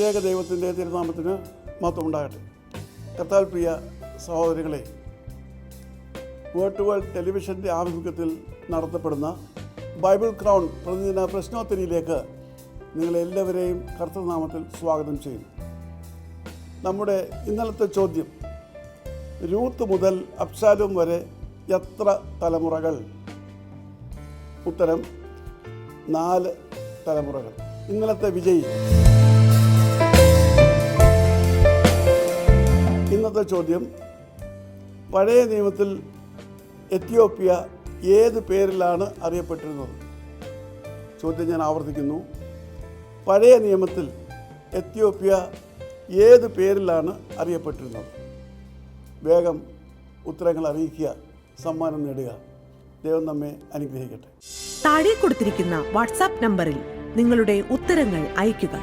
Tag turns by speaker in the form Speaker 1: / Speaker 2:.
Speaker 1: ത്രിയേക ദൈവത്തിൻ്റെ തിരുനാമത്തിന് മഹത്വം ഉണ്ടാകട്ടെ. കർത്താവിൽ പ്രിയ സഹോദരികളെ, വേൾഡ് ടു വേൾഡ് ടെലിവിഷൻ്റെ ആഭിമുഖ്യത്തിൽ നടത്തപ്പെടുന്ന ബൈബിൾ ക്രൗൺ പ്രതിദിന പ്രശ്നോത്തരിയിലേക്ക് നിങ്ങളെല്ലാവരെയും കർത്തൃനാമത്തിൽ സ്വാഗതം ചെയ്യുന്നു. നമ്മുടെ ഇന്നലത്തെ ചോദ്യം, രൂത്ത് മുതൽ അബ്ശാലോം വരെ എത്ര തലമുറകൾ? ഉത്തരം 4 തലമുറകൾ. ഇന്നലത്തെ വിജയി. ഇന്നത്തെ ചോദ്യം, പഴയ നിയമത്തിൽ എത്യോപ്യ ഏത് പേരിലാണ് അറിയപ്പെട്ടിരുന്നത്? ചോദ്യം ഞാൻ ആവർത്തിക്കുന്നു. പഴയ നിയമത്തിൽ എത്യോപ്യ ഏത് പേരിലാണ് അറിയപ്പെട്ടിരുന്നത്? വേഗം ഉത്തരങ്ങൾ അറിയിക്കുക, സമ്മാനം നേടുക. ദൈവം നമ്മെ അനുഗ്രഹിക്കട്ടെ.
Speaker 2: താഴെ കൊടുത്തിരിക്കുന്ന വാട്സാപ്പ് നമ്പറിൽ നിങ്ങളുടെ ഉത്തരങ്ങൾ അയയ്ക്കുക.